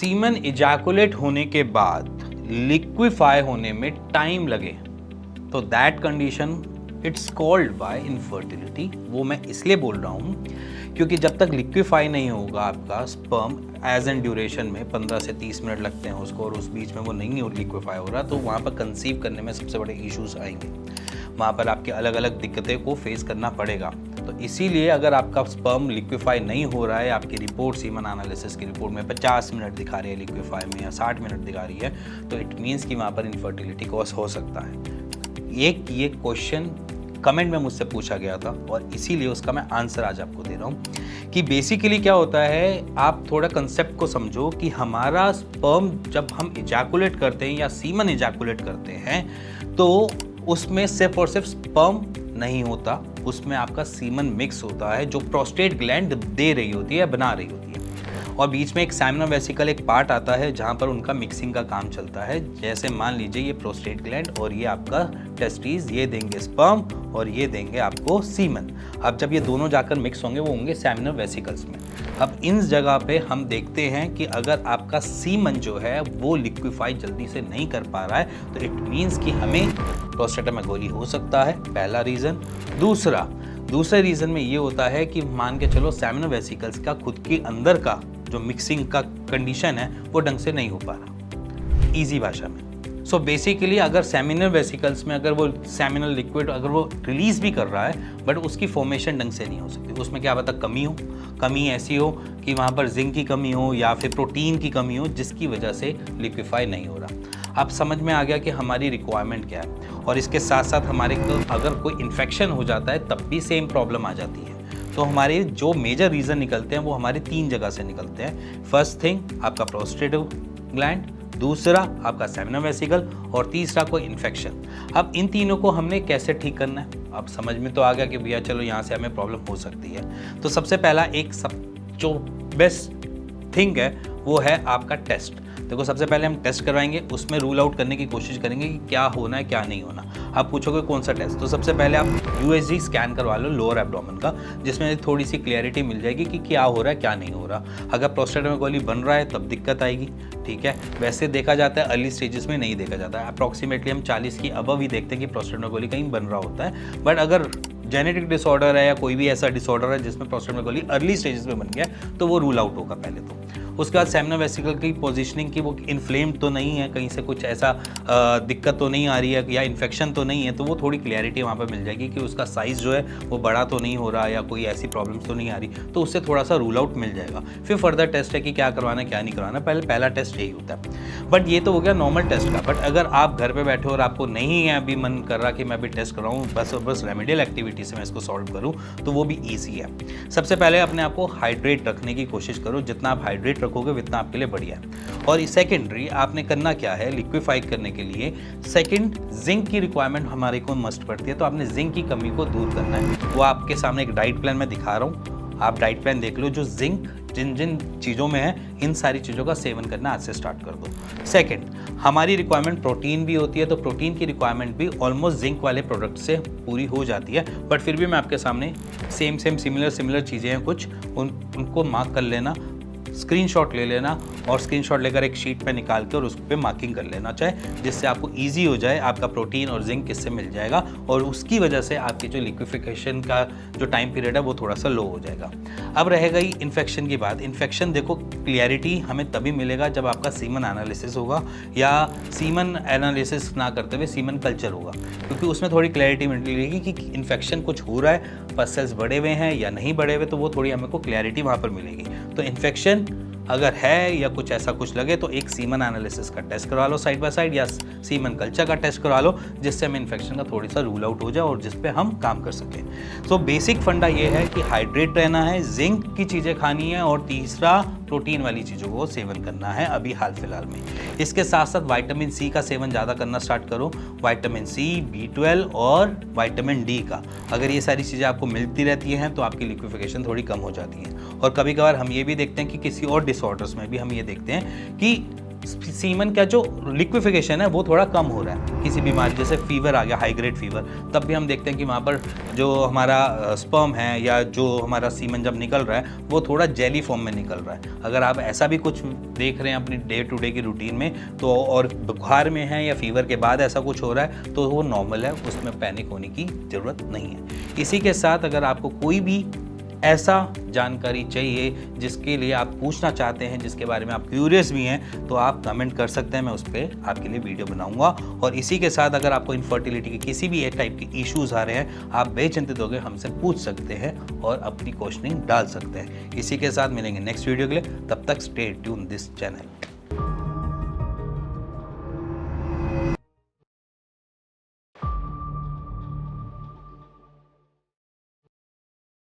Semen ejaculate होने के बाद लिक्विफाई होने में टाइम लगे तो that condition it's called by infertility. वो मैं इसलिए बोल रहा हूँ क्योंकि जब तक लिक्विफाई नहीं होगा आपका स्पर्म एज एन ड्यूरेशन में 15 से 30 मिनट लगते हैं उसको, और उस बीच में वो नहीं लिक्विफाई हो रहा, तो वहाँ पर कंसीव करने में सबसे बड़े इश्यूज आएंगे। वहाँ पर आपके अलग अलग दिक्कतें को फेस करना पड़ेगा। तो इसीलिए अगर आपका स्पर्म लिक्विफाई नहीं हो रहा है, आपकी रिपोर्ट सीमन एनालिसिस की रिपोर्ट में 50 मिनट दिखा रही है लिक्विफाई में या 60 मिनट दिखा रही है, तो इट मीन्स कि वहाँ पर इनफर्टिलिटी कॉज हो सकता है। ये क्वेश्चन कमेंट में मुझसे पूछा गया था और इसीलिए उसका मैं आंसर आज आपको दे रहा हूँ कि बेसिकली क्या होता है। आप थोड़ा कंसेप्ट को समझो कि हमारा स्पर्म जब हम इजैकुलेट करते हैं या सीमन इजैकुलेट करते हैं तो उसमें सिर्फ और सिर्फ स्पर्म नहीं होता, उसमें आपका सीमन मिक्स होता है जो प्रोस्टेट ग्लैंड दे रही होती है, बना रही होती है, और बीच में एक सेमिनल वेसिकल एक पार्ट आता है जहाँ पर उनका मिक्सिंग का काम चलता है। जैसे मान लीजिए ये प्रोस्टेट ग्लैंड और ये आपका टेस्टिस, ये देंगे स्पर्म और ये देंगे आपको सीमन। अब जब ये दोनों जाकर मिक्स होंगे वो होंगे सेमिनल वेसिकल्स में। अब इन जगह पे हम देखते हैं कि अगर आपका सीमन जो है वो लिक्विफाई जल्दी से नहीं कर पा रहा है तो इट मीन्स कि हमें प्रोस्टेटामेगाली हो सकता है, पहला रीज़न। दूसरे रीज़न में ये होता है कि मान के चलो सेमिनल वेसिकल्स का खुद के अंदर का जो मिक्सिंग का कंडीशन है वो ढंग से नहीं हो पा रहा, इजी भाषा में। सो बेसिकली अगर सेमिनल वेसिकल्स में अगर वो सेमिनल लिक्विड अगर वो रिलीज भी कर रहा है बट उसकी फॉर्मेशन ढंग से नहीं हो सकती, उसमें क्या पता कमी ऐसी हो कि वहाँ पर जिंक की कमी हो या फिर प्रोटीन की कमी हो जिसकी वजह से लिक्विफाई नहीं हो रहा। अब समझ में आ गया कि हमारी रिक्वायरमेंट क्या है, और इसके साथ साथ हमारे को अगर कोई इन्फेक्शन हो जाता है तब भी सेम प्रॉब्लम आ जाती है। तो हमारे जो मेजर रीज़न निकलते हैं वो हमारे 3 जगह से निकलते हैं। फर्स्ट थिंग आपका प्रोस्टेट ग्लैंड, दूसरा आपका सेमिनल वेसिकल, और तीसरा कोई इन्फेक्शन। अब इन तीनों को हमने कैसे ठीक करना है, अब समझ में तो आ गया कि भैया चलो यहाँ से हमें प्रॉब्लम हो सकती है। तो सबसे पहला जो बेस्ट थिंग है वो है आपका टेस्ट। देखो सबसे पहले हम टेस्ट करवाएंगे, उसमें रूल आउट करने की कोशिश करेंगे कि क्या होना है क्या नहीं होना। आप पूछोगे कौन सा टेस्ट, तो सबसे पहले आप यूएसजी स्कैन करवा लो लोअर एब्डोमेन का, जिसमें थोड़ी सी क्लैरिटी मिल जाएगी कि क्या हो रहा है क्या नहीं हो रहा। अगर प्रोस्टेटामेगाली बन रहा है तब दिक्कत आएगी, ठीक है। वैसे देखा जाता है अर्ली स्टेजेस में नहीं देखा जाता है, अप्रॉक्सीमेटली हम 40 की अबव ही देखते हैं कि प्रोस्टेटामेगाली कहीं बन रहा होता है। बट अगर जेनेटिक डिसऑर्डर है या कोई भी ऐसा डिसऑर्डर है जिसमें प्रोस्टेटामेगाली अर्ली स्टेजेस में बन गया तो वो रूल आउट होगा पहले तो। उसके बाद सेमिनल वेसिकल की पोजीशनिंग की वो इन्फ्लेम्ड तो नहीं है, कहीं से कुछ ऐसा दिक्कत तो नहीं आ रही है या इन्फेक्शन तो नहीं है, तो वो थोड़ी क्लैरिटी वहाँ पर मिल जाएगी कि उसका साइज़ जो है वो बड़ा तो नहीं हो रहा या कोई ऐसी प्रॉब्लम्स तो नहीं आ रही, तो उससे थोड़ा सा रूल आउट मिल जाएगा। फिर फर्दर टेस्ट है कि क्या करवाना क्या नहीं करवाना, पहला टेस्ट यही होता है। बट ये तो हो गया नॉर्मल टेस्ट का। बट अगर आप घर पर बैठे हो और आपको नहीं है अभी मन कर रहा कि मैं अभी टेस्ट कराऊँ, बस रेमेडियल एक्टिविटी से मैं इसको सॉल्व करूँ, तो वो भी ईजी है। सबसे पहले अपने आप को हाइड्रेट रखने की कोशिश करो, जितना आप हाइड्रेट रखोगे उतना आपके लिए बढ़िया है। और सेकेंडरी आपने करना क्या है, लिक्विफाई करने के लिए सेकंड जिंक की रिक्वायरमेंट हमारे को मस्ट पड़ती है, तो आपने जिंक की कमी को दूर करना है। वो आपके सामने एक डाइट प्लान में दिखा रहा हूँ, आप डाइट प्लान देख लो, जो जिंक जिन जिन चीज़ों में है इन सारी चीज़ों का सेवन करना आज से स्टार्ट कर दो। सेकंड हमारी रिक्वायरमेंट प्रोटीन भी होती है, तो प्रोटीन की रिक्वायरमेंट भी ऑलमोस्ट जिंक वाले प्रोडक्ट से पूरी हो जाती है। बट फिर भी मैं आपके सामने सेम सिमिलर चीज़ें हैं कुछ, उनको मार्क कर लेना, स्क्रीनशॉट ले लेना और स्क्रीनशॉट लेकर एक शीट पे निकाल के और उस पर मार्किंग कर लेना चाहे, जिससे आपको इजी हो जाए आपका प्रोटीन और जिंक किससे मिल जाएगा, और उसकी वजह से आपकी जो लिक्विफिकेशन का जो टाइम पीरियड है वो थोड़ा सा लो हो जाएगा। अब रहेगा ही इन्फेक्शन की बात। इन्फेक्शन देखो क्लियरिटी हमें तभी मिलेगा जब आपका सीमन एनालिसिस होगा, या सीमन एनालिसिस ना करते हुए सीमन कल्चर होगा, क्योंकि उसमें थोड़ी क्लैरिटी मिलेगी कि इन्फेक्शन कुछ हो रहा है, पस सेल्स बढ़े हुए हैं या नहीं बढ़े हुए, तो वो थोड़ी हमें को क्लैरिटी वहाँ पर मिलेगी। तो इन्फेक्शन अगर है या कुछ ऐसा कुछ लगे तो एक सीमन एनालिसिस का टेस्ट करवा लो साइड बाय साइड, या सीमन कल्चर का टेस्ट करवा लो, जिससे हमें इन्फेक्शन का थोड़ी सा रूल आउट हो जाए और जिस पे हम काम कर सकें। सो बेसिक फंडा ये है कि हाइड्रेट रहना है, जिंक की चीज़ें खानी है, और तीसरा प्रोटीन वाली चीज़ों को सेवन करना है अभी हाल फिलहाल में। इसके साथ साथ विटामिन सी का सेवन ज़्यादा करना स्टार्ट करो, विटामिन सी, B12 और विटामिन डी का। अगर ये सारी चीज़ें आपको मिलती रहती हैं तो आपकी लिक्विफिकेशन थोड़ी कम हो जाती है। और कभी कभार हम ये भी देखते हैं कि किसी और डिसऑर्डर्स में भी हम ये देखते हैं कि सीमन का जो लिक्विफिकेशन है वो थोड़ा कम हो रहा है, किसी बीमारी जैसे फीवर आ गया, हाई ग्रेड फीवर, तब भी हम देखते हैं कि वहाँ पर जो हमारा स्पर्म है या जो हमारा सीमन जब निकल रहा है वो थोड़ा जेली फॉर्म में निकल रहा है। अगर आप ऐसा भी कुछ देख रहे हैं अपनी डे टू डे की रूटीन में तो, और बुखार में है या फीवर के बाद ऐसा कुछ हो रहा है तो वो नॉर्मल है, उसमें पैनिक होने की ज़रूरत नहीं है। इसी के साथ अगर आपको कोई भी ऐसा जानकारी चाहिए जिसके लिए आप पूछना चाहते हैं, जिसके बारे में आप क्यूरियस भी हैं, तो आप कमेंट कर सकते हैं, मैं उस पर आपके लिए वीडियो बनाऊंगा। और इसी के साथ अगर आपको इनफर्टिलिटी के किसी भी एक टाइप के इश्यूज़ आ रहे हैं, आप बेचिंतित होकर हमसे पूछ सकते हैं और अपनी क्वेश्चनिंग डाल सकते हैं। इसी के साथ मिलेंगे नेक्स्ट वीडियो के लिए, तब तक स्टे ट्यून दिस चैनल।